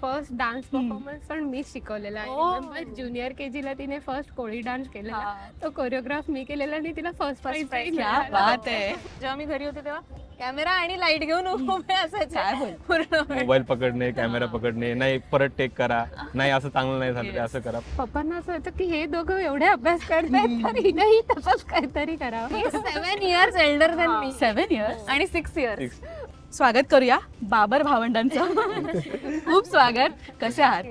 First dance performance पण मी शिकवलेला आहे. ज्युनियर केजी ला तिने फर्स्ट कोळी डान्स केलेला, तो कोरिओग्राफ मी केलेला आणि तिला फर्स्ट प्राइज. क्या बात आहे. जेव्हा मी घरी होते तेव्हा कॅमेरा आणि लाईट घेऊन उभे असायचे पूर्ण. मोबाईल पकडणे, कॅमेरा पकडणे, नाही परत टेक करा, नाही असं चांगलं नाही झालं असं करा. पप्पांना असं होतं की हे दोघं एवढे अभ्यास करतायत तर हिनंही तसंच काहीतरी करावं. 7 years एल्डर दॅन मी. 7 years आणि 6 years. स्वागत करूया बाबर भावंडांचं. खूप स्वागत. कसे आहात?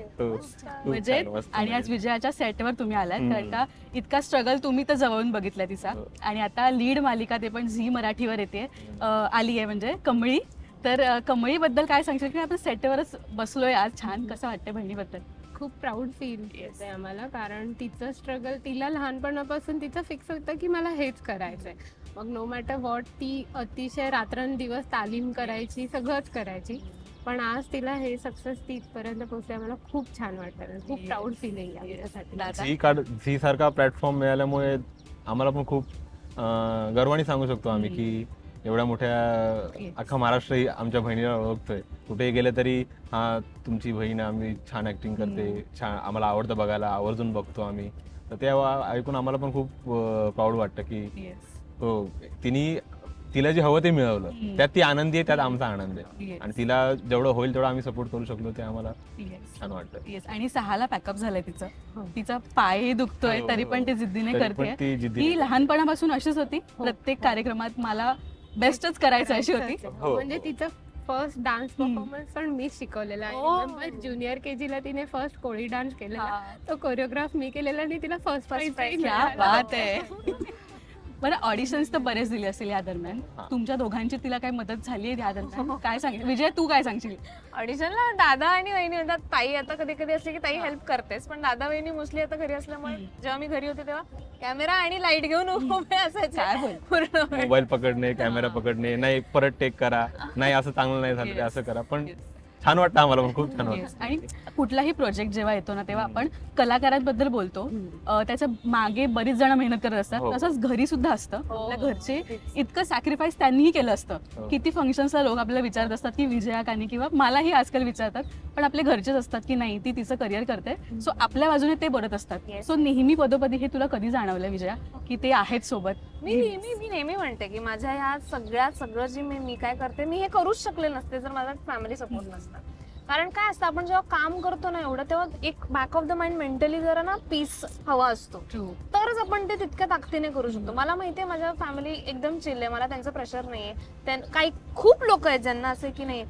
म्हणजे आणि आज विजयाच्या सेटवर तुम्ही आलात, कारण का इतका स्ट्रगल तुम्ही तर जवळून बघितला तिचा. आणि आता लीड मालिका ते पण झी मराठीवर येते, आली आहे म्हणजे कमळी. तर कमळीबद्दल काय सांगशील की आपण सेटवरच बसलोय आज, छान कसं वाटतंय बहिणीबद्दल? खूप प्राऊड फील येते आम्हाला, कारण तिचं स्ट्रगल, तिला लहानपणापासून तिचं फिक्स होतं की मला हेच करायचंय. मग नो मॅटर व्हॉट ती अतिशय रात्रंदिवस तालीम करायची, सगळंच करायची. पण आज तिला हे सक्सेस ती इथपर्यंत पोहोचली, आम्हाला खूप छान वाटतं. खूप प्राऊड फीलिंग आहे आमच्यासाठी. झी सारखा प्लॅटफॉर्म मिळाल्यामुळे आम्हाला पण खूप गर्वाने सांगू शकतो आम्ही की एवढ्या मोठ्या अख्खा महाराष्ट्र आमच्या बहिणीला ओळखतोय. कुठेही गेले तरी हा तुमची बहीण, आम्ही छान ऍक्टिंग करते, छान आम्हाला आवडतं बघायला, आवर्जून बघतो आम्ही. तर ते ऐकून आम्हाला पण खूप प्राऊड वाटतं की हो तिला जे हवं ते मिळवलं, त्यात ती आनंदी आहे, त्यात आमचा आनंद आहे. आणि तिला जेवढं होईल तेवढं आम्ही सपोर्ट करू शकलो, ते आम्हाला छान वाटतं. आणि 6ला पॅकअप झालंय तिचं. तिचा पायही दुखतोय तरी पण ती जिद्दीने करते. ती लहानपणापासून अशीच होती, प्रत्येक कार्यक्रमात मला बेस्टच करायचं अशी होती. म्हणजे तिचं फर्स्ट डान्स परफॉर्मन्स पण मी शिकवलेला आहे. ज्युनियर केजी ला तिने फर्स्ट कोळी डान्स केलेला, तो कोरिओग्राफ मी केलेला आणि तिला फर्स्ट प्राइज. क्या बात आहे. बरं, ऑडिशन्स तर बरेच दिले असतील या दरम्यान, तुमच्या दोघांची तिला काय मदत झाली आहे या दरम्यान? काय सांगेल विजय, तू काय सांगशील? ऑडिशनला दादा आणि वहिनी म्हणतात, ताई आता कधी कधी असले की ताई हेल्प करतेस, पण दादा वहिनी मोस्टली आता घरी असल्यामुळे जेव्हा मी घरी होते तेव्हा कॅमेरा आणि लाईट घेऊन उभे असायचे पूर्ण. मोबाईल पकडणे, कॅमेरा पकडणे, नाही परत टेक करा, नाही असं चांगलं नाही झालं असं करा. पण छान वाटतं आम्हाला, पण खूप छान वाटतं. आणि कुठलाही प्रोजेक्ट जेव्हा येतो ना तेव्हा आपण कलाकारांबद्दल बोलतो, त्याच्या मागे बरीच जण मेहनत करत असतात. तसंच घरी सुद्धा असतं. आपल्या घरचे इतकं सॅक्रिफाईस त्यांनीही केलं असतं. किती फंक्शन्सला लोक आपल्याला विचारत असतात की विजया कानी, किंवा मलाही आजकाल विचारतात, पण आपले घरचेच असतात की नाही ती तिचं करिअर करते, सो आपल्या बाजूने ते बोलत असतात. सो नेहमी पदोपदी हे तुला कधी जाणवलं विजया की ते आहेत सोबत? मी नेहमी म्हणते की माझ्या ह्या सगळं जे मी काय करते, मी हे करूच शकले नसते जर माझा फॅमिली सपोर्ट नसता. कारण काय असतं, आपण जेव्हा काम करतो ना एवढं, तेव्हा एक back of the mind mentally जरा ना पीस हवा असतो, तरच आपण ते तितक्या ताकदीने करू शकतो. मला माहितीये माझ्या फॅमिली एकदम चिल आहे, मला त्यांचं प्रेशर नाहीये. काही खूप लोक आहेत ज्यांना असे की नाही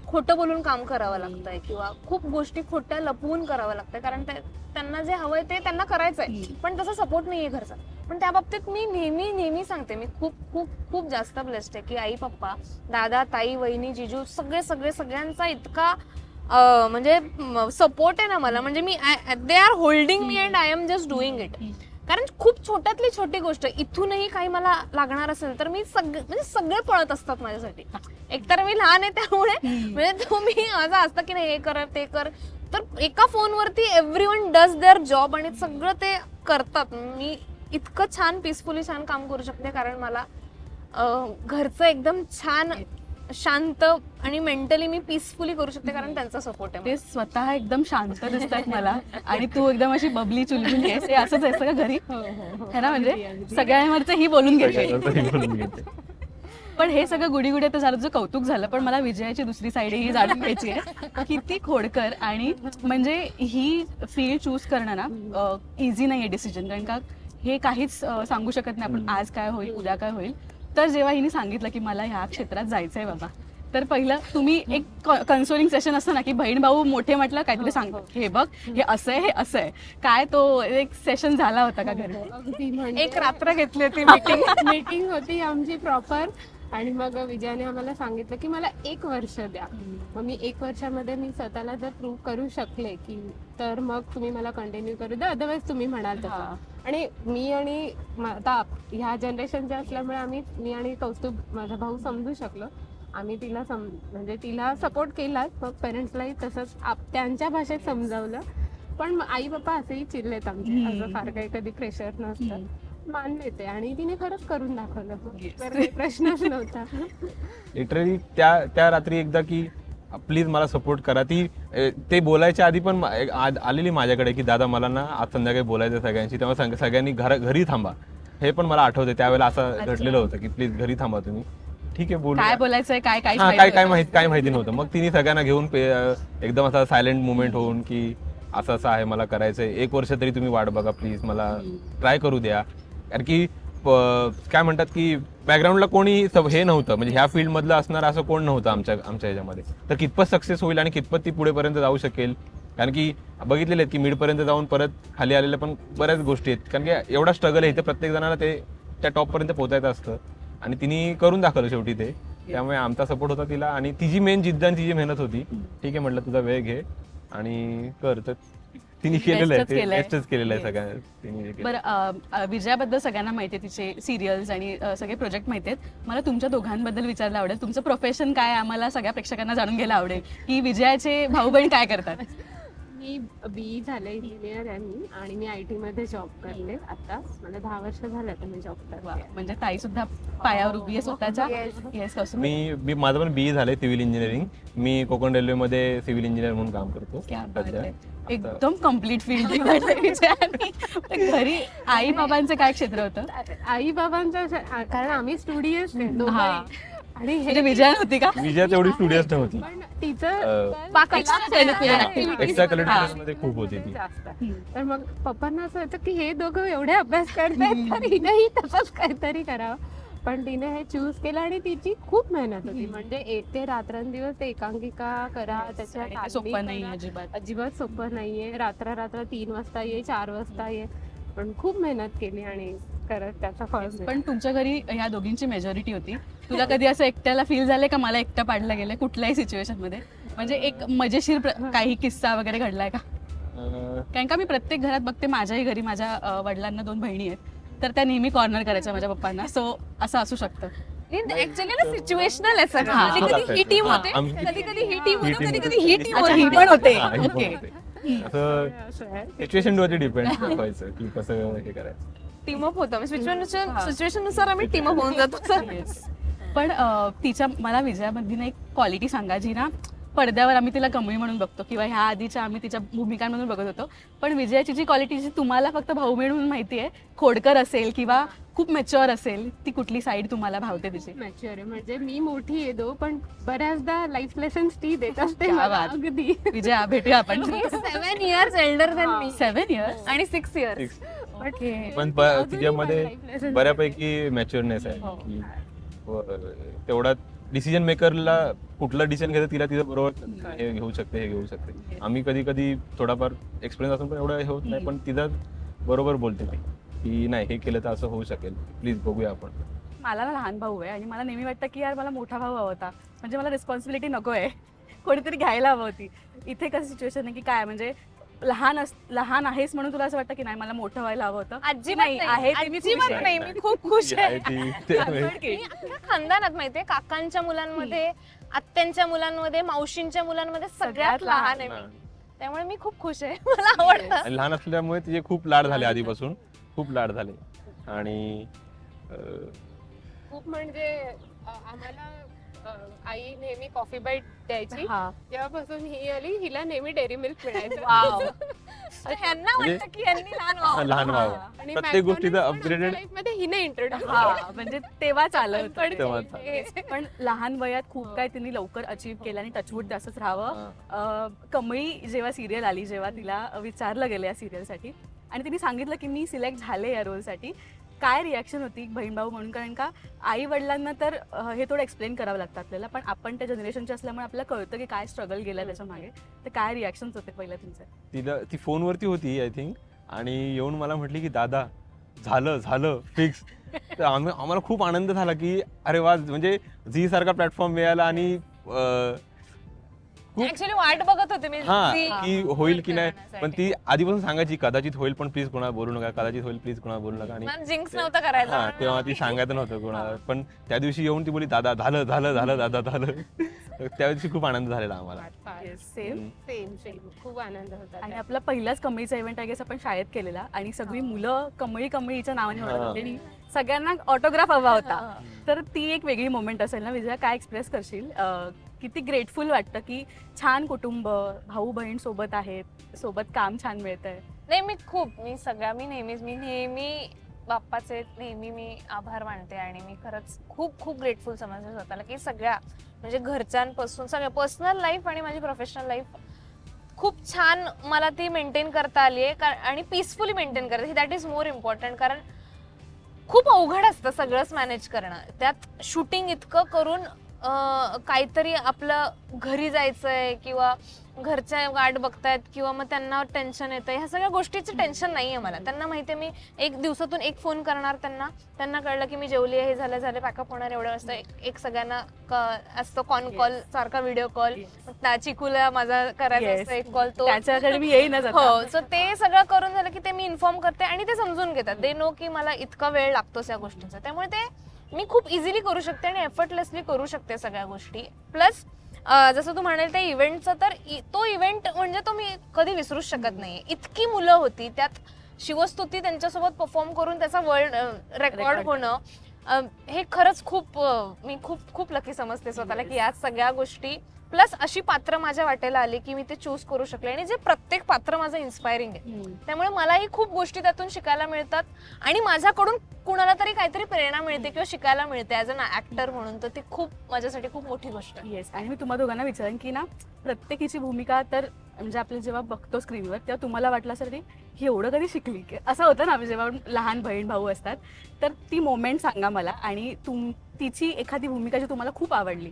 खोटं बोलून काम करावं लागतंय किंवा खूप गोष्टी खोट्या लपवून करावं लागतंय, कारण त्यांना जे हवंय ते त्यांना करायचंय, पण तसा सपोर्ट नाहीये घरचा. पण त्या बाबतीत मी नेहमी सांगते, मी खूप खूप खूप जास्त ब्लेस्ड आहे की आई पप्पा, दादा, ताई, वहिनी, जिजू सगळ्यांचा इतका म्हणजे सपोर्ट आहे ना मला. म्हणजे मी they are holding me and I am just doing it. कारण खूप छोट्यातली छोटी गोष्ट, इथूनही काही मला लागणार असेल तर मी म्हणजे सगळे पळत असतात माझ्यासाठी. एकतर मी लहान आहे त्यामुळे म्हणजे तुम्ही माझं असतं की नाही हे कर ते कर, तर एका फोनवरती एव्हरीवन डज देअर जॉब आणि सगळं ते करतात. मी इतकं छान पीसफुली छान काम करू शकते कारण मला घरचं एकदम छान शांत आणि मेंटली मी पीसफुली करू शकते कारण त्यांचा सपोर्ट आहे. ते स्वतः एकदम शांत दिसतात मला, आणि तू एकदम अशी बबली चुलबुली आहेस. हे असंच आहे का घरी? है ना, म्हणजे सगळ्यांवरचं ही बोलून घेते. पण हे सगळं गुढीगुढी तर झालं, तुझं कौतुक झालं, पण मला विजयाची दुसरी साईड ही जाणून घ्यायची आहे. किती खोडकर, आणि म्हणजे ही फील्ड चूज करणं ना इझी नाही आहे डिसिजन, कारण का हे काहीच सांगू शकत नाही आपण आज काय होईल उद्या काय होईल. तर जेव्हा हिने सांगितलं की मला ह्या क्षेत्रात जायचंय बाबा, तर पहिलं तुम्ही एक कन्सोलिंग सेशन असतं ना की बहीण भाऊ मोठे म्हटलं काहीतरी सांग, हे बघ हे असं आहे हे असं आहे, काय तो एक सेशन झाला होता का घरी? अगदी एक रात्र घेतली होती मीटिंग होती आमची प्रॉपर. आणि मग विजयाने आम्हाला सांगितलं की मला 1 वर्ष द्या, मग मी 1 वर्षामध्ये मी स्वतःला जर प्रूव्ह करू शकले की तर मग तुम्ही मला कंटिन्यू करू द्या, अदरवाईज तुम्ही म्हणाल तसं. आणि मी आणि आता ह्या जनरेशनचे असल्यामुळे मी आणि कौस्तुभ माझा भाऊ समजू शकलो. आम्ही तिला म्हणजे तिला सपोर्ट केलाच, मग पेरेंट्सलाही तसंच त्यांच्या भाषेत समजावलं. पण आई बाप्पा असेही चिल्लेत आमचे, असं फार काही कधी प्रेशर नसतं, मानले ते. आणि तिने खरंच करून दाखवलं, प्रश्नच नव्हता. लिटरली त्या रात्री एकदा की प्लीज मला सपोर्ट करा. ते बोलायच्या आधी पण आलेली माझ्याकडे की दादा मला ना आज संध्याकाळी बोलायचं सगळ्यांशी, तेव्हा सगळ्यांनी घरी थांबा. हे पण मला आठवते त्यावेळेला असं घडलेलं होतं की प्लीज घरी थांबा तुम्ही. ठीक आहे, बोलू काय बोलायचंय काय काय काय माहिती नव्हतं. मग तिने सगळ्यांना घेऊन एकदम असा सायलेंट मुवमेंट होऊन की असं असं आहे, मला करायचंय, 1 वर्ष तरी तुम्ही वाट बघा प्लीज, मला ट्राय करू द्या. कारण की काय म्हणतात की बॅकग्राऊंडला कोणी हे नव्हतं, म्हणजे ह्या फील्ड मधलं असणार असं कोण नव्हतं आमच्या ह्याच्यामध्ये. तर कितपत सक्सेस होईल आणि कितपत ती पुढेपर्यंत जाऊ शकेल, कारण की बघितलेले आहेत की मिडपर्यंत जाऊन परत खाली आलेल्या पण बऱ्याच गोष्टी आहेत. कारण की एवढा स्ट्रगल आहे इथे, प्रत्येक जणाला ते त्या टॉपपर्यंत पोहोचायचं असतं आणि तिने करून दाखवलं शेवटी ते. त्यामुळे आमचा सपोर्ट होता तिला आणि तिची मेन जिद्द आणि तिची मेहनत होती. ठीक आहे म्हटलं तुझा वेळ घे आणि कर. तर तिने केलेलं आहे, ते बेस्टच केलेलं आहे सगळ्या तिने. बरं, विजयाबद्दल सगळ्यांना माहिती आहे, तिचे सिरियल्स आणि सगळे प्रोजेक्ट माहिती आहेत. मला तुमच्या दोघांबद्दल विचारायला आवडेल, तुमचं प्रोफेशन काय, आम्हाला सगळ्या प्रेक्षकांना जाणून घ्यायला आवडेल की विजयाचे भाऊ बहीण काय करतात. मी BE झाले, इंजिनियर आहे मी, आणि मी IT मध्ये जॉब करते आता. मला 10 वर्ष झाले आता मी जॉब करते. म्हणजे ताई सुद्धा पायावर उभी आहे स्वतःच्या. येस, मी माझं पण BE झालंय सिव्हिल इंजिनिअरिंग. मी कोकण रेल्वेमध्ये सिव्हिल इंजिनियर म्हणून काम करतो. एकदम कम्प्लीट फील्ड. घरी आई बाबांचं काय क्षेत्र होतं. आई बाबांचं कारण आम्ही स्टुडिओज आणि म्हणजे विजया होती का. विजया तेवढी स्टुडिओज नव्हती, पण तिचं एक्स्ट्रा करिक्युलर मध्ये खूप होती ती जास्त. तर मग पप्पांना असं होतं की हे दोघं एवढे अभ्यास करतायत तर हिनेही तसंच काहीतरी करावं. पण तिने हे चूज केलं आणि तिची खूप मेहनत होती. म्हणजे ते रात्रंदिवस ते एकांकिका करा, त्याच्या सोपं नाही अजिबात सोपं नाहीये. रात्र 3 वाजता ये, 4 वाजता ये, पण खूप मेहनत केली आणि करत त्याचा फळ. पण तुमच्या घरी ह्या दोघींची मेजॉरिटी होती. तुला कधी असं एकट्याला फील झालंय का मला एकटं पाडलं गेलंय कुठल्याही सिच्युएशन मध्ये, म्हणजे एक मजेशीर काही किस्सा वगैरे घडलाय का. कारण का मी प्रत्येक घरात बघते, माझ्याही घरी माझ्या वडिलांना 2 बहिणी आहेत, तर त्या नेहमी कॉर्नर करायच्या माझ्या पप्पांना. सो असं असू शकतं. ऍक्च्युअली ना सिच्युएशनल आहे सगळं. कधी कधी ही टीम होते, कधी कधी ही टीम होते, कधी कधी ही टीम ही पण होते. ओके, सिच्युएशन वरती डिपेंड व्हायचं की कसं हे करायचं. टीम अप होतं, सिच्युएशन नुसार आम्ही टीम अप होऊन जातो. पण तिच्या मला विजयामधली एक क्वालिटी सांगा जी ना पडद्यावर आम्ही तिला कमळी म्हणून बघतो किंवा ह्या आधीच्या आम्ही तिच्या भूमिकांमधून बघत होतो, पण विजयाची जी क्वालिटी जी तुम्हाला फक्त भाऊ म्हणून माहिती आहे, खोडकर असेल किंवा खूप मॅच्युअर असेल, ती कुठली साईड तुम्हाला भावते तिची. मॅच्युअर आहे म्हणजे मी मोठी येतो पण बऱ्याचदा लाईफ लेसन्स ती देत असते मला. अगदी विजया भेटूया आपण. 7 years एल्डर दॅन मी. 7 years आणि 6 years. पण तिच्यामध्ये बऱ्यापैकी मॅच्युअरनेस आहे की तेवढा डिसिजन मेकरला कुठला डिसिजन घेतं तिला तिचं बरोबर हे घेऊ शकते. आम्ही कधी कधी थोडाफार एक्सपिरियन्स असून पण एवढं हे होत नाही, पण तिचा बरोबर बोलते ती की नाही हे केलं तर असं होऊ शकेल, प्लीज बघूया आपण. मला ना लहान भाऊ आहे आणि मला नेहमी वाटतं की यार मला मोठा भाऊ हवा होता, म्हणजे मला रिस्पॉन्सिबिलिटी नको आहे, कोणीतरी घ्यायला हवं होती. इथे कसं सिच्युएशन आहे की काय म्हणजे लहान आहेस म्हणून तुला असं वाटतं की नाही मला मोठं व्हायला हवं होतं. अजिबात नाही, मी खूप खुश आहे. खानदानात माहितीये, काकांच्या मुलांमध्ये, आत्यांच्या मुलांमध्ये, मावशींच्या मुलांमध्ये सगळ्यात लहान आहे मी. त्यामुळे मी खूप खुश आहे, मला आवडतं. लहान असल्यामुळे तिचे खूप लाड झाले, आधीपासून खूप लाड झाले. आणि खूप म्हणजे आम्हाला आई नेहमी कॉफी बाईट द्यायची. तेव्हापासून ही आली, हिला नेहमी डेअरी मिल्क मिळायचं. ह्यांना वाटतं की यांनी लहान व्हावं. आणि प्रत्येक गोष्टीचं अपग्रेडेड लाईफ मध्ये हिने इंट्रोड्यूस म्हणजे तेव्हा चालत. पण लहान वयात खूप काय तिने लवकर अचीव्ह केलं आणि टचवूड असंच राहावं. कमळी जेव्हा सिरियल आली, जेव्हा तिला विचारलं गेलं या सिरियलसाठी आणि तिने सांगितलं की मी सिलेक्ट झाले या रोलसाठी, काय रिॲक्शन होती बहीण भाऊ म्हणून. कारण का आई वडिलांना तर हे थोडं एक्सप्लेन करावं लागतं आपल्याला, पण आपण त्या जनरेशनचे असल्यामुळे आपल्याला कळतं की काय स्ट्रगल गेलं त्याच्या मागे. तर काय रिॲक्शन्स होते पहिल्या तुमचे. ती फोनवरती होती आय थिंक, आणि येऊन मला म्हटली की दादा झालं फिक्स. तर आम्हाला खूप आनंद झाला की अरे वा, म्हणजे झी सारखा प्लॅटफॉर्म मिळाला आणि ऍक्च्युअली वाट बघत होते मी की होईल की नाही. पण ती आधीपासून सांगायची कदाचित होईल पण प्लीज कोणाला बोलू नका, कदाचित होईल प्लीज कोणाला बोलू नका. आणि जिंक्स नव्हतं करायला तेव्हा ती सांगायचं नव्हतं कोणाला. पण त्या दिवशी येऊन ती बोली दादा झालं दादा झालं. त्या दिवशी खूप आनंद झालेला आम्हाला. सेम खूप आनंद होता. आणि आपला पहिलाच कमळीचा इव्हेंट आय गेस आपण शाळेत केलेला आणि सगळी मुलं कमळीच्या नावाने ओळखत होती आणि सगळ्यांना ऑटोग्राफ हवा होता. तर ती एक वेगळी मोमेंट असेल ना विजया, काय एक्सप्रेस करशील? किती ग्रेटफुल वाटतं की छान कुटुंब, भाऊ बहीण सोबत आहेत, सोबत काम छान मिळतंय. नाही मी नेहमी बाप्पाचे नेहमी मी आभार मानते आणि मी खरंच खूप खूप ग्रेटफुल समजते स्वतःला की सगळ्या म्हणजे घरच्यांपासून सगळ्या पर्सनल लाईफ आणि माझी प्रोफेशनल लाईफ खूप छान मला ती मेंटेन करता आली आहे आणि पीसफुली मेंटेन करते. That is more important. कारण खूप अवघड असतं सगळंच मॅनेज करणं. त्यात शूटिंग इतकं करून काहीतरी आपलं घरी जायचंय किंवा घरच्या वाट बघतायत किंवा मग त्यांना टेन्शन येतं, ह्या सगळ्या गोष्टीचं टेन्शन नाहीये मला. त्यांना माहितीये मी एक दिवसातून एक फोन करणार त्यांना कळलं की मी जेवली आहे, हे झालं पॅकअप होणार एवढं वाजता, एक सगळ्यांना असतो कॉन कॉल सारखा, व्हिडिओ कॉल. चिकूला माझा करायचा असतो एक कॉल, तो त्याच्याकडे मी येईनच आता. हो. सो ते सगळं करून झालं की ते मी इन्फॉर्म करते आणि ते समजून घेतात. दे नो की मला इतका वेळ लागतोच या गोष्टीचा. त्यामुळे ते मी खूप इझिली करू शकते आणि एफर्टलेसली करू शकते सगळ्या गोष्टी. प्लस जसं तू म्हणाल त्या इव्हेंटचं, तर तो इव्हेंट म्हणजे तो मी कधी विसरूच शकत नाही. इतकी मुलं होती, त्यात शिवस्तुती त्यांच्यासोबत परफॉर्म करून त्याचा वर्ल्ड रेकॉर्ड होणं, हे खरंच मी खूप लकी समजते स्वतःला की या सगळ्या गोष्टी प्लस अशी पात्र माझ्या वाटेला आली की मी ते चूज करू शकले. आणि जे प्रत्येक पात्र माझं इन्स्पायरिंग आहे, त्यामुळे मलाही खूप गोष्टी त्यातून शिकायला मिळतात आणि माझ्याकडून कुणाला तरी काहीतरी प्रेरणा मिळते किंवा शिकायला मिळते ॲज अन ऍक्टर म्हणून. तर ती माझ्यासाठी खूप मोठी गोष्ट आहे. येस. आणि मी तुम्हा दोघांना विचारेन की ना, प्रत्येकीची भूमिका तर म्हणजे आपल्याला जेव्हा बघतो स्क्रीनवर तेव्हा तुम्हाला वाटलं असेल की ही एवढं कधी शिकली, असं होतं ना जेव्हा लहान बहीण भाऊ असतात. तर ती मोमेंट सांगा मला. आणि तिची एखादी भूमिका जी तुम्हाला खूप आवडली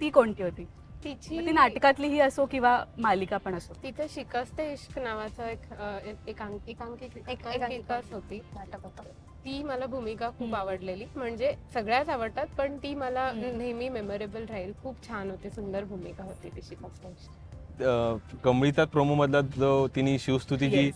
ती कोणती होती? ती नाटकातलीही असो किंवा मालिका पण असो. तिथं शिकस्ते इश्क नावाचं एकांकिकाच होती, नाटक होतं. ती मला भूमिका खूप आवडलेली. म्हणजे सगळ्याच आवडतात पण ती मला नेहमी मेमोरेबल राहील. खूप छान होती, सुंदर भूमिका होती ती शिकस्ते इश्क. कमळीचा प्रोमो मधला जो तिने शिवस्तुतीची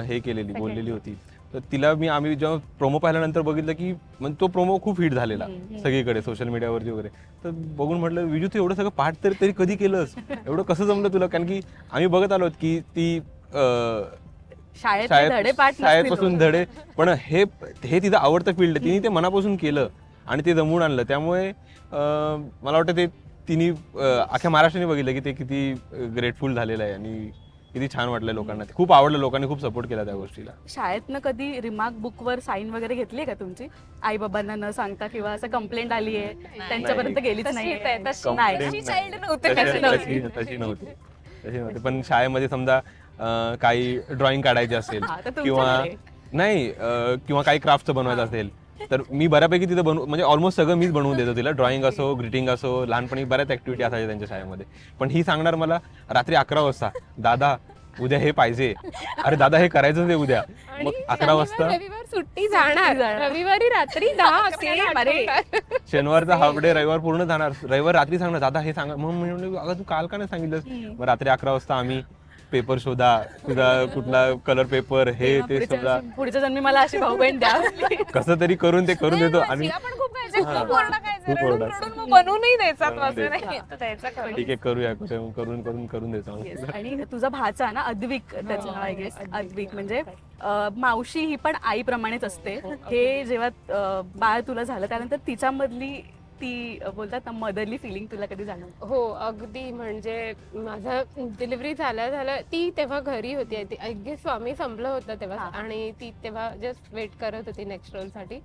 हे केलेली बोललेली होती, तर तिला आम्ही जेव्हा प्रोमो पाहिल्यानंतर बघितलं की म्हणजे तो प्रोमो खूप हिट झालेला सगळीकडे सोशल मीडियावरती वगैरे. तर बघून म्हटलं विजू तू एवढं सगळं पाठ तरी कधी केलंस, एवढं कसं जमलं तुला? कारण की आम्ही बघत आलो की ती शाळेपासून धडे, पण हे तिचं आवडतं फील्ड आहे, तिने ते मनापासून केलं आणि ते जमवून आणलं. त्यामुळे मला वाटतं ते तिने अख्ख्या महाराष्ट्राने बघितलं की ते किती ग्रेटफुल झालेलं आहे आणि किती छान वाटलं लोकांना. ते खूप आवडलं, लोकांनी खूप सपोर्ट केला त्या गोष्टीला. शाळेतनं कधी रिमार्क बुकवर साईन वगैरे घेतली का तुमची? आई बाबांना न सांगता किंवा असं कंप्लेंट आली आहे त्यांच्यापर्यंत गेलीच नाही? तशी नव्हती. पण शाळेमध्ये समजा काही ड्रॉइंग काढायची असेल किंवा काही क्राफ्टचं बनवायचं असेल तर मी बऱ्यापैकी तिथं म्हणजे ऑलमोस्ट सगळं मीच बनवून देतो तिला. ड्रॉइंग असो, ग्रीटिंग असो, लहानपणी बऱ्याच ऍक्टिव्हिटी असायच्या त्यांच्या शाळेमध्ये. पण ही सांगणार मला रात्री 11 वाजता, दादा उद्या हे पाहिजे, अरे दादा हे करायचंच आहे उद्या. मग 11 वाजता रविवार सुट्टी जाणार, रविवारी रात्री 10 शनिवारचा हाफ डे, रविवार पूर्ण जाणार, रविवार रात्री सांगणार दादा हे सांगा. मग मी म्हणलं अगं तू काल का नाही सांगितलंस? मग रात्री 11 वाजता आम्ही पेपर शोधा, तुझा कुठला कलर पेपर, हे ते शोधा, पुढच्या जन्मी मला अशी भाऊ बहीण द्या, कसं तरी करून ते करून देतो. आणि बनवूनही द्यायचा, ठीक आहे करूया, करून देतो. आणि तुझा भाचा ना अद्विक, त्याचं नाव आय गेस अद्विक, म्हणजे मावशी ही पण आईप्रमाणेच असते. हे जेव्हा बाळ तुला झालं त्यानंतर तिच्यामधली ती बोलतात ना मदरली फिलिंग तुला कधी जाणवलं? हो अगदी. म्हणजे माझं डिलिव्हरी झालं ती तेव्हा घरी होती, आय गेस स्वामी संपलं होतं तेव्हा, आणि ती तेव्हा जस्ट वेट करत होती नेक्स्ट रोलसाठी.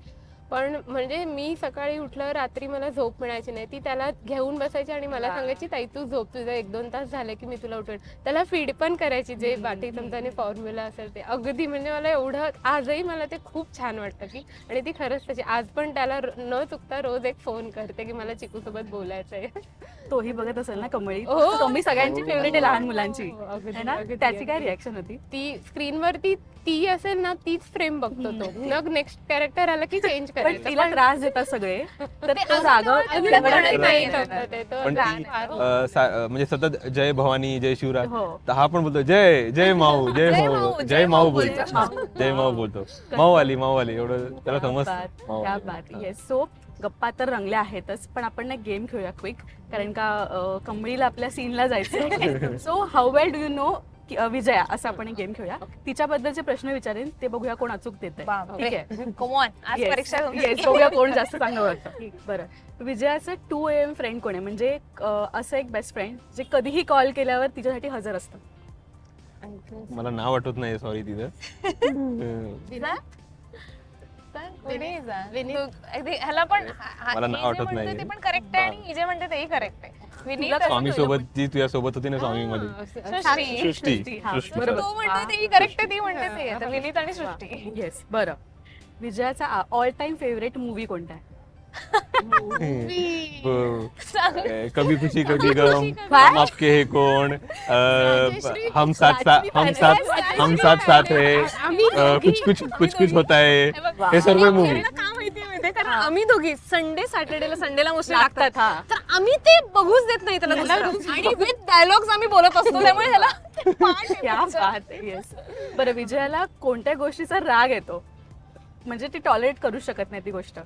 पण म्हणजे मी सकाळी उठलं, रात्री मला झोप मिळायची नाही. ती त्याला घेऊन बसायची आणि मला सांगायची ताई तू झोप, तुझं 1-2 तास झाले की मी तुला उठवेन. त्याला फीड पण करायची, जे बाटी चमचाने फॉर्म्युला असेल ते. अगदी म्हणजे मला एवढं आजही मला ते खूप छान वाटतं की, आणि ती खरंच त्याची आज पण त्याला न चुकता रोज एक फोन करते की मला चिकू सोबत बोलायचंय. तोही बघत असेल ना कमळी? कमळी सगळ्यांची फेवरेट आहे लहान मुलांची, त्याची काय रिॲक्शन होती? ती स्क्रीनवरती ती असेल ना तीच फ्रेम बघतो तो, मग नेक्स्ट कॅरेक्टर आला की चेंज पण तिला त्रास देतात सगळे, तर तो रागव पण म्हणजे सतत जय भवानी, जय शिवराज, तर हा पण बोलतो जय जय माऊ, जय माऊ बोलतो, माऊ आली एवढं त्याला समजतं. येस. सो गप्पा तर रंगल्या आहेतच, पण आपण ना गेम खेळूया क्विक, कारण का कमळीला आपल्या सीनला जायचं. So how well do you know Vijaya असं आपण एक गेम खेळूया. तिच्याबद्दलचे प्रश्न विचारेन, ते बघूया कोण अचूक देते. ठीक आहे? कमॉन, आज परीक्षा Yes, बघूया कोण जास्त चांगलं ओळखतं. बरं, विजयाचं 2 AM फ्रेंड कोण आहे? म्हणजे असं एक बेस्ट फ्रेंड जे कधीही कॉल केल्यावर तिच्यासाठी हजर असतं. मला नाव आठवत नाही, सॉरी तिथं. ह्याला पण मला नाव आठवत म्हणते नाही. ते पण करेक्ट आहे आणि हिजे म्हणते तेही करेक्ट आहे. विनीत स्वामी सोबत जी तुझ्या सोबत होती ना स्वामी मध्ये, सृष्टी. हा, सृष्टी बरोबर. तू म्हणते तेही करेक्ट आहे, ती म्हणते ते. आता विनीत आणि सृष्टी. येस. बरं, विजयाचा ऑल टाइम फेवरेट मूवी कोणता आहे? कभी खुशी कभी गम, हम आपके है कौन, हम साथ साथ है, कुछ होता है, हे सर्व मूवी. का माहितीये कारण आम्ही दोघी संडेला मोस्टली लागतात. हा, तर आम्ही ते बघूच देत नाही त्याला दुसरं. आणि विथ डायलॉग्स आम्ही बोलत असतो, त्यामुळे ह्याला क्या बात आहे. येस. बरं, विजयाला कोणत्या गोष्टीचा राग येतो, म्हणजे ती टॉलरेट करू शकत नाही ती गोष्ट?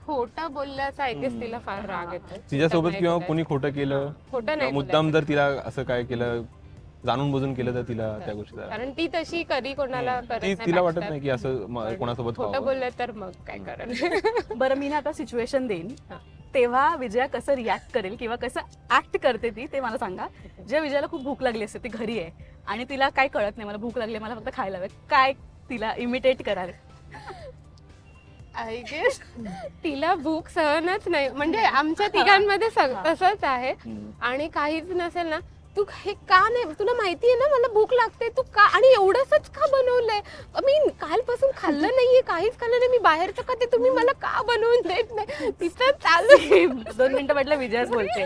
खोटं बोलल्याचा ऐकच तिला फार राग येतो. तिच्यासोबत किंवा कोणी खोटं केलं, खोटं नाही मुद्दाम जर तिला असं काय केलं, जाणून बुजून केलं, तर तिला त्या गोष्टीचा कारण ती तशी कधी कोणाला करत नाही तिला वाटत backstab. नाही की असं कोणासोबत खोटं व्हावं. बोललं तर मग काय करेल. बरं, मी ना आता सिच्युएशन देईन, तेव्हा विजया कसं रिॲक्ट करेल किंवा कसं ऍक्ट करते ती, ते मला सांगा. जेव्हा विजयाला खूप भूक लागली असते, ती घरी आहे आणि तिला काय कळत नाही, मला भूक लागली, मला फक्त खायला हवं, काय तिला इमिटेट कराल? आय गेस तिला भूक सहनच नाही, म्हणजे आमच्या तिघांमध्ये तसंच आहे. आणि काहीच नसेल ना, तू हे का नाही, तुला माहितीये ना मला भूक लागते, तू का आणि एवढंच का बनवलंय, मी कालपासून खाल्लं नाहीये, काहीच खाल्लं नाही, मी बाहेरचं खाते, तुम्ही मला का बनवून देत नाही, तिथं चालू. 2 मिनिटं म्हटलं विजयाच बोलते.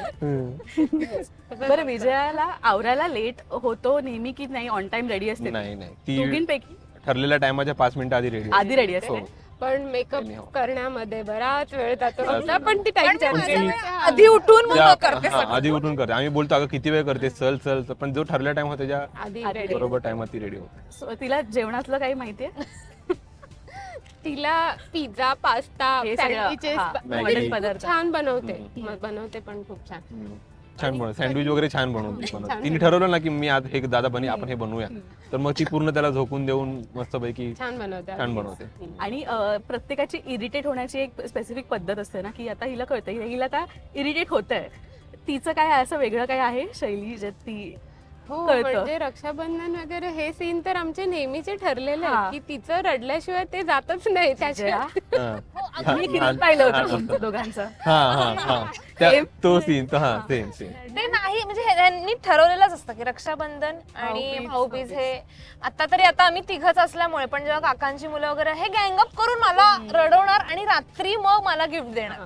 बरं, विजयाला आवरायला लेट होतो नेहमी की नाही, ऑन टाइम रेडी असते? नाही, ती दोघींपैकी ठरलेल्या टायमाच्या 5 मिनिटं आधी रेडी असते. पण मेकअप करण्यामध्ये बराच वेळ जातो आमचा, पण ती टाइम आधी उठून मग करते. आधी उठून करते. आम्ही बोलतो अगं किती वेळ करते, चल, पण जो ठरलेला टाइम होता त्याच्या आधी बरोबर टाइमात ती रेडी होते. तिला जेवणातलं काही माहितीये? तिला पिझ्झा, पास्ता, हे सगळं, सँडविचेस हा, मॅगी. पदार्थ छान बनवते पण खूप छान. छान बनव, सँडविच वगैरे छान बनवते. तिने ठरवलं ना की मी आज हे दादा बनी आपण हे बनवूया, तर मग ती पूर्ण त्याला झोकून देऊन मस्तपैकी छान बनवते. आणि प्रत्येकाची इरिटेट होण्याची एक स्पेसिफिक पद्धत असते ना, की आता हिला कळतं हिला आता इरिटेट होतंय, तिचं काय असं वेगळं काय आहे शैली जे ती हो, कळतं? म्हणजे रक्षाबंधन वगैरे हे सीन तर आमचे नेहमीचे ठरलेले हा. आहेत की तिचं रडल्याशिवाय ते जातच नाही त्याच्या. मी किरण पाहिलं होतं तुमचं दोघांचं. तो सीन सेम ते नाही, म्हणजे यांनी ठरवलेलंच असतं की रक्षाबंधन आणि भाऊबीज हे आता आम्ही तिघच असल्यामुळे, पण जेव्हा काकांची मुलं वगैरे हे गँगअप करून मला रडवणार आणि रात्री मग मला गिफ्ट देणार.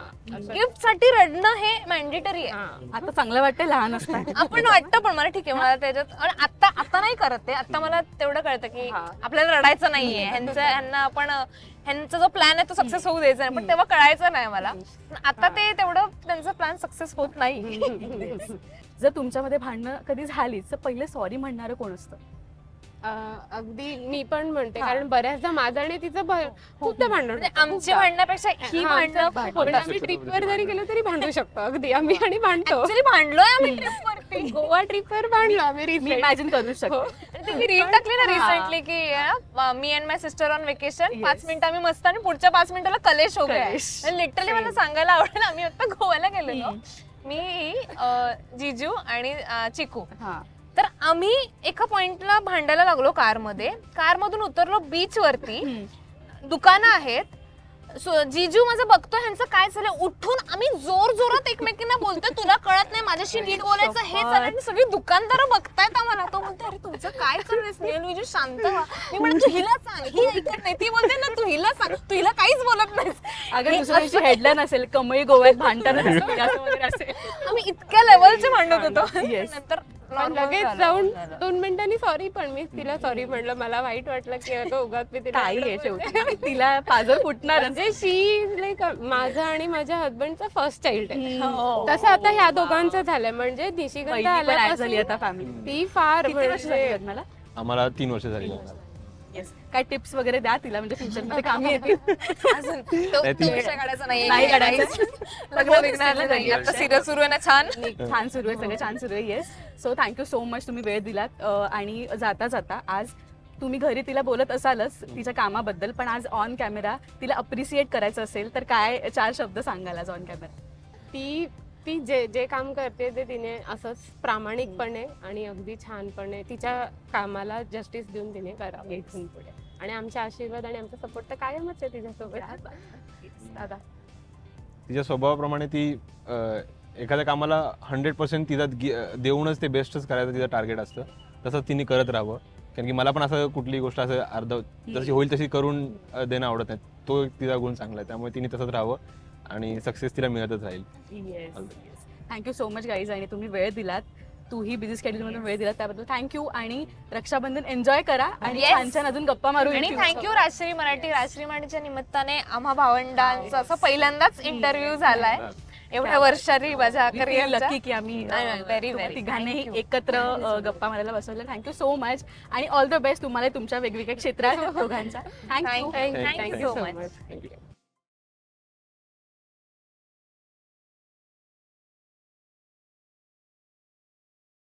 गिफ्ट साठी रडणं हे मॅन्डेटरी आहे. आता चांगलं वाटतंय लहान असताना. आपण वाटतं, पण मला ठीक आहे, मला त्याच्यात आता नाही करत ते. आता मला तेवढं कळतं की आपल्याला रडायचं नाहीये, ह्यांना आपण ह्यांचा जो प्लॅन आहे तो सक्सेस होऊ द्यायचा नाही, पण तेव्हा कळायचं नाही मला. आता ते तेवढं त्यांचा प्लॅन सक्सेस होत नाही. जर तुमच्यामध्ये भांडणं कधी झालीच तर पहिले सॉरी म्हणणारं कोण असतं? अगदी मी पण म्हणते, कारण बऱ्याचदा माझं आणि तिचं खूपदा भांडण. आमची भांडण्यापेक्षा ही भांडणं, आम्ही ट्रिपवर जरी गेलो तरी भांडू शकतो अगदी आम्ही, आणि भांडतो. भांडलोय आम्ही ट्रिपवरती. गोवा ट्रिपवर भांडलो आम्ही. मी इमॅजिन करू शकतो. ती रील टाकली ना रिसेंटली की me and my sister on vacation, 5 मिनिटं आम्ही मस्त आणि पुढच्या 5 मिनिटाला कलेश हो गया. लिटरली मला सांगायला आवडेल, आम्ही आता गोव्याला गेलेलो, मी जिजू आणि चिकू. तर आम्ही एका पॉइंटला भांडायला लागलो कारमधून उतरलो बीच वरती, दुकानं आहेत, जीजू माझं बघतो ह्यांचं काय झालं, उठून आम्ही जोर जोरात एकमेकींना बोलतोय, तुला कळत नाही माझ्याशी नीट बोलायचं, हे चाललं. सगळी दुकानदार बघतायत आम्हाला. तो म्हणतो अरे तुमचं काय चाललंय स्नेहल विजू, शांत व्हा. मी म्हणतो तू हिला सांग, ही ऐकत नाही. ती बोलते ना तू हिला सांग, तू हिला काहीच बोलत नाहीस. अगं दुसऱ्या हेडलाईन असेल कमई गोव्यात भांडताना वगैरे असेल. आम्ही इतक्या लेवलचे भांडत होतो. नंतर लगेच जाऊन 2 मिनिटांनी सॉरी, पण मी तिला सॉरी म्हणलं, मला वाईट वाटलं की अगं उगाच मी तिला आहे शेवटी तिला पाजर फुटणार. म्हणजे शी लाईक माझं आणि माझ्या हजबंडचं फर्स्ट चाइल्ड आहे, तसं आता ह्या दोघांचं झालंय. म्हणजे निशिगंध आल्यापासून आता फॅमिली ती फार म्हणजे मला आम्हाला 3 वर्ष झाली. येस. काय टिप्स वगैरे द्या तिला म्हणजे फ्युचरमध्ये कामी येतील. अजून तो नाही, ती- विषय काढायचा नाहीये. नाही काढायचं. लग्न बिग्न नाही, आता सिरियल सुरू आहे ना छान. छान सुरू आहे, सगळं छान सुरू आहे. Yes. So thank you so much तुम्ही वेळ दिलात. आणि जाता जाता आज तुम्ही घरी तिला बोलत असालच तिच्या कामाबद्दल, पण आज ऑन कॅमेरा तिला अप्रिसिएट करायचं असेल तर काय 4 शब्द सांगाल आज ऑन कॅमेरा? ती ती जे जे काम करते ते तिने असंच प्रामाणिकपणे आणि अगदी छानपणे तिच्या कामाला जस्टिस देऊन तिने करावं इथून पुढे. आणि आमचे आशीर्वाद आणि आमचा सपोर्ट तर कायमच आहे तिच्यासोबत. दादा. तिच्या स्वभावाप्रमाणे ती एखाद्या कामाला 100% तिचा देऊनच ते बेस्टच करायचं तिचं टार्गेट असतं. तसंच तिने करत राहावं. कारण की मला पण असं कुठली गोष्ट असं जशी होईल तशी करून देणं आवडत नाही. तो एक तिचा गुण चांगला आहे. त्यामुळे तिने तसंच राहावं आणि सक्सेस तिला मिळतच राहील. Yes. Thank you so much guys. आणि तुम्ही वेळ दिलात, तूही बिझी स्केड्यूल मधून वेळ दिलात त्याबद्दल थँक्यू. आणि रक्षाबंधन एन्जॉय करा आणि Yes. छान छान अजून गप्पा मारू. आणि थँक्यू राजश्री मराठी. राजश्री मराठीच्या निमित्ताने आम्हा भावंडांचा असं पहिल्यांदाच इंटरव्ह्यू झालाय एवढ्या वर्षांनी माझ्या करिअरचा. लकी की आम्ही व्हेरी व्हेरी तिघांनी एकत्र गप्पा मारायला बसवलं. थँक्यू सो मच आणि ऑल द बेस्ट तुम्हाला तुमच्या वेगवेगळ्या क्षेत्रात दोघांचा. Thank you. Thank you so much. Thank you.